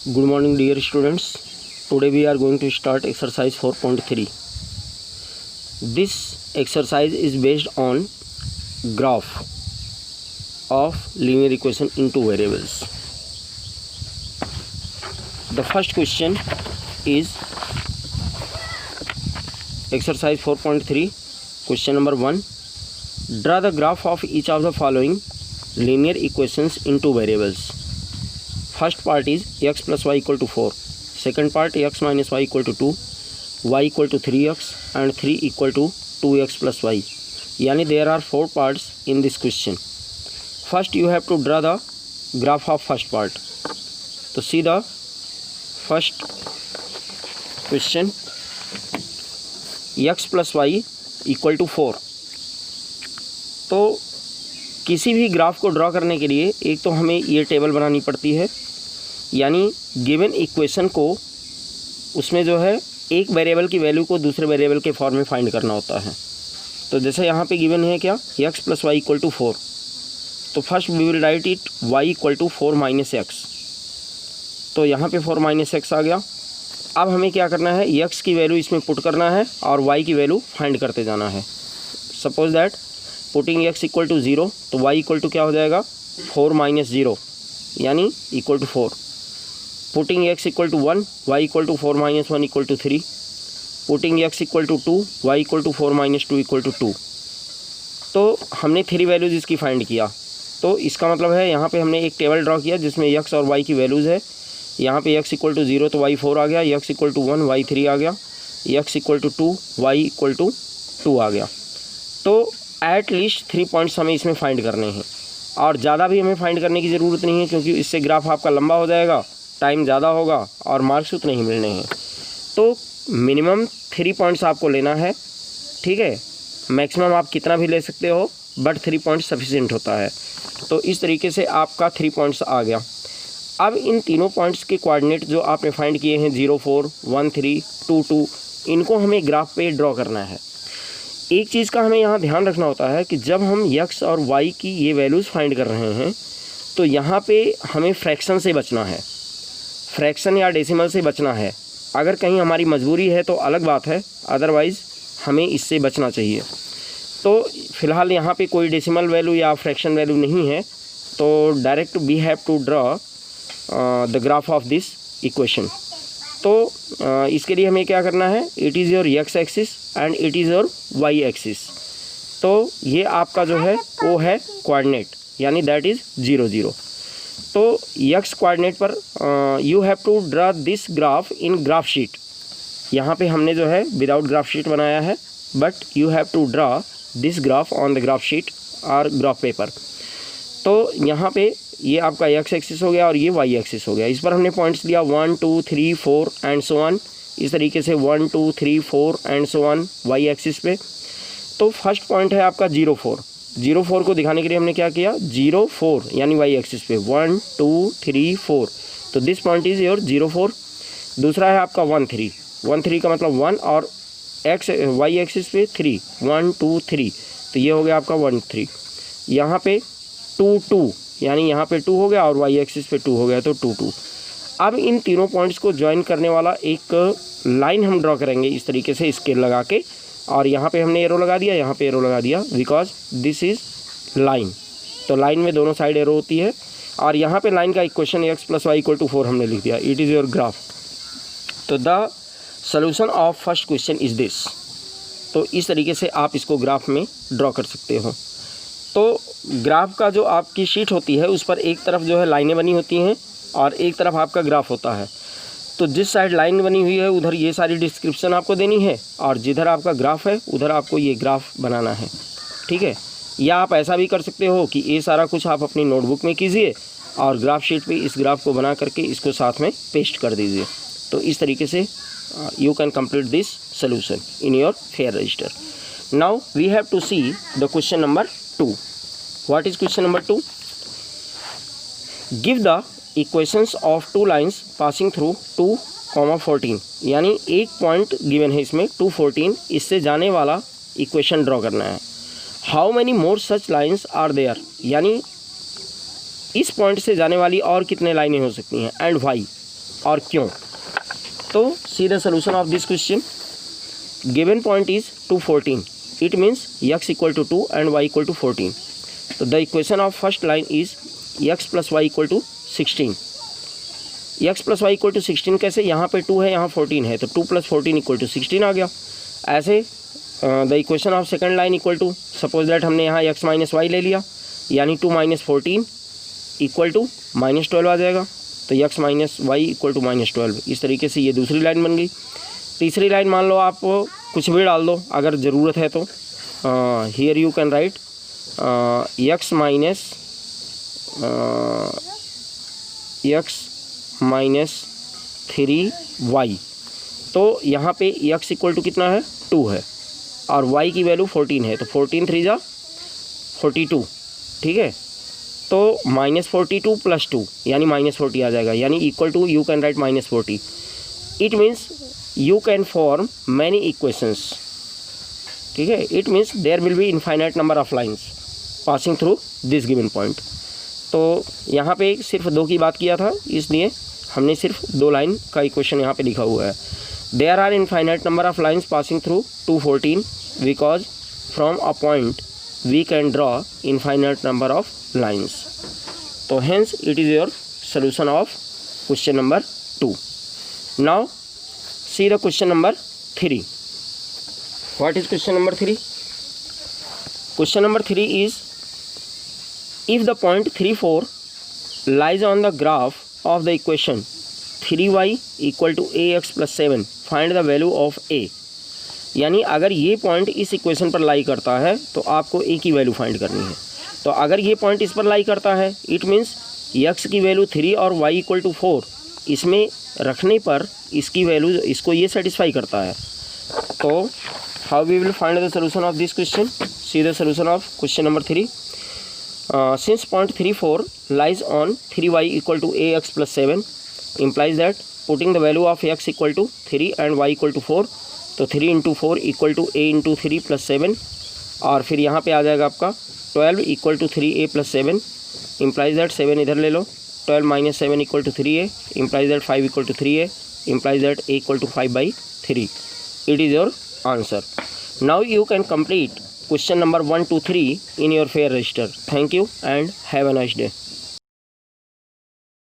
Good morning dear students. Today we are going to start exercise 4.3. This exercise is based on graph of linear equation in two variables. The first question is exercise 4.3, question number 1. Draw the graph of each of the following linear equations in two variables. First part is x plus y equal to 4. Second part x minus y equal to 2, y equal to 3x and 3 equal to 2x plus y. Yani there are 4 parts in this question. First you have to draw the graph of first part. So see the first question, x plus y equal to 4. तो किसी भी graph को draw करने के लिए एक तो हमें ये टेबल बनानी पड़ती है, यानी गिवन इक्वेशन को उसमें जो है एक वेरिएबल की वैल्यू को दूसरे वेरिएबल के फॉर्म में फाइंड करना होता है। तो जैसे यहाँ पे गिवन है क्या, x plus y equal to 4, तो first we will write it y equal to 4 minus x. तो यहाँ पे 4 माइनस एक्स आ गया। अब हमें क्या करना है, x की वैल्यू इसमें पुट करना है और y की वैल्यू फाइंड करते जाना है। Suppose that putting x equal to 0, तो y इक्वल टू क्या हो जाएगा, 4 माइनस 0 यानी equal to 4। Putting x equal to 1, y equal to 4 minus 1 equal to 3। Putting x equal to 2, y equal to 4 minus 2 equal to 2। तो हमने 3 values इसकी find किया। तो इसका मतलब है यहाँ पे हमने एक टेबल ड्रॉ किया जिसमें x और y की वैल्यूज़ है। यहाँ पे x इक्वल टू 0 तो y 4 आ गया, x इक्वल टू 1 y 3 आ गया, x equal to 2 y equal to 2 आ गया। तो एट लीस्ट 3 पॉइंट्स हमें इसमें फाइंड करने हैं और ज़्यादा भी हमें फाइंड करने की ज़रूरत नहीं है, क्योंकि इससे ग्राफ आपका लंबा हो जाएगा, टाइम ज़्यादा होगा और मार्क्स उतने ही मिलने हैं। तो मिनिमम 3 पॉइंट्स आपको लेना है, ठीक है। मैक्सिमम आप कितना भी ले सकते हो, बट 3 पॉइंट्स सफिशिएंट होता है। तो इस तरीके से आपका 3 पॉइंट्स आ गया। अब इन तीनों पॉइंट्स के कोऑर्डिनेट जो आपने फाइंड किए हैं 0 4 1 3 2 2, इनको हमें ग्राफ पे ड्रॉ करना है। एक चीज़ का हमें यहाँ ध्यान रखना होता है कि जब हम x और y की ये वैल्यूज़ फाइंड कर रहे हैं तो यहाँ पे हमें फ्रैक्शन से बचना है, फ्रैक्शन या डेसिमल से बचना है। अगर कहीं हमारी मजबूरी है तो अलग बात है, अदरवाइज़ हमें इससे बचना चाहिए। तो फ़िलहाल यहाँ पे कोई डेसिमल वैल्यू या फ्रैक्शन वैल्यू नहीं है, तो direct we have to draw the graph of this equation. तो इसके लिए हमें क्या करना है, it is your x axis and it is your y axis. तो ये आपका जो है वो है कोऑर्डिनेट, यानी दैट इज़ 0 0। तो x कोऑर्डिनेट पर you have to draw this graph in graph sheet. यहाँ पे हमने जो है विदाउट ग्राफ शीट बनाया है, but you have to draw this graph on the graph sheet और ग्राफ पेपर। तो यहाँ पे ये आपका x एक्सिस हो गया और ये y एक्सिस हो गया। इस पर हमने पॉइंट्स लिया 1 2 3 4 एंड सो ऑन, इस तरीके से 1 2 3 4 and so on y axis पे। तो फर्स्ट पॉइंट है आपका 0 4। 0 4 को दिखाने के लिए हमने क्या किया, 0 4 यानी y एक्सिस पे 1 2 3 4, तो दिस पॉइंट इज़ योर 0 4। दूसरा है आपका 1 3, 1 3 का मतलब 1 और y एक्सिस पे 3 1 2 3, तो ये हो गया आपका 1 3। यहाँ पे 2 2 यानी यहाँ पे 2 हो गया और y एक्सिस पे 2 हो गया, तो 2 2। अब इन तीनों पॉइंट्स को ज्वाइन करने वाला एक लाइन हम ड्रॉ करेंगे इस तरीके से स्केल लगा के, और यहाँ पे हमने एरो लगा दिया, यहाँ पे एरो लगा दिया, बिकॉज दिस इज़ लाइन। तो लाइन में दोनों साइड एरो होती है, और यहाँ पे लाइन का equation x plus y equal to 4 हमने लिख दिया, इट इज़ योर ग्राफ। तो the solution of first question is this. तो इस तरीके से आप इसको ग्राफ में ड्रॉ कर सकते हो। तो ग्राफ का जो आपकी शीट होती है उस पर एक तरफ जो है लाइनें बनी होती हैं और एक तरफ आपका ग्राफ होता है। तो जिस साइड लाइन बनी हुई है उधर ये सारी डिस्क्रिप्शन आपको देनी है, और जिधर आपका ग्राफ है उधर आपको ये ग्राफ बनाना है, ठीक है। या आप ऐसा भी कर सकते हो कि ये सारा कुछ आप अपनी नोटबुक में कीजिए और ग्राफ शीट पे इस ग्राफ को बना करके इसको साथ में पेस्ट कर दीजिए। तो इस तरीके से you can complete this solution in your fair register. Now we have to see the question number 2. What is question number 2? Give the equations of two lines passing through 2, 14, यानी एक पॉइंट गिवन है इसमें 2 14, इससे जाने वाला equation draw करना है। How many more such lines are there, यानी इस पॉइंट से जाने वाली और कितने लाइनें हो सकती हैं, एंड वाई, और क्यों। तो see the solution of this question. Given point is 214, it means x equal to 2 and y equal to 14। तो the equation of first line is x plus y equal to 16। x plus y equal to 16 कैसे, यहाँ पे 2 है यहाँ 14 है, तो 2 plus 14 equal to 16 आ गया। ऐसे the equation of second line equal to, suppose that हमने यहाँ x माइनस वाई ले लिया, यानी 2 माइनस 14 इक्वल टू माइनस 12 आ जाएगा। तो x minus y equal to minus 12। इस तरीके से ये दूसरी लाइन बन गई। तीसरी लाइन मान लो आप कुछ भी डाल दो अगर ज़रूरत है तो। Here you can right x minus 3y। तो यहाँ पे x इक्वल टू कितना है 2 है और y की वैल्यू 14 है, तो 14 3 जा 42, ठीक है। तो माइनस 42 प्लस 2 यानी माइनस 40 आ जाएगा, यानी equal to you can write minus 40। It means you can form many equations, ठीक है। It means there will be infinite number of lines passing through this given point. तो यहाँ पे सिर्फ 2 की बात किया था, इसलिए हमने सिर्फ 2 लाइन का इक्वेशन यहाँ पे लिखा हुआ है। There are infinite number of lines passing through 214 because from a point we can draw infinite number of lines. तो hence it is your solution of question number 2। Now see the question number 3. What is question number 3? Question number 3 is, if the point 3 4 lies on the graph of the equation 3y equal to ax plus 7, find the value of a। यानी अगर ये point इस equation पर लाई करता है तो आपको a की वैल्यू फाइंड करनी है। तो अगर ये पॉइंट इस पर लाई करता है, इट मीन्स x की वैल्यू 3 और y इक्वल टू 4 इसमें रखने पर इसकी वैल्यू, इसको ये सेटिस्फाई करता है। तो how we will find the solution of this question. See the solution of question number 3। Since point 3 4 lies on 3y equal to ax plus 7 implies that putting the value of x equal to 3 and y equal to 4, तो 3 into 4 equal to a into 3 plus 7, और फिर यहाँ पे आ जाएगा आपका 12 equal to 3a plus 7 implies that 7 इधर ले लो, 12 minus 7 equal to 3a implies that 5 equal to 3a implies that a equal to 5 by 3. It is your answer. Now you can complete question number 1 to 3 in your fair register. Thank you and have a nice day.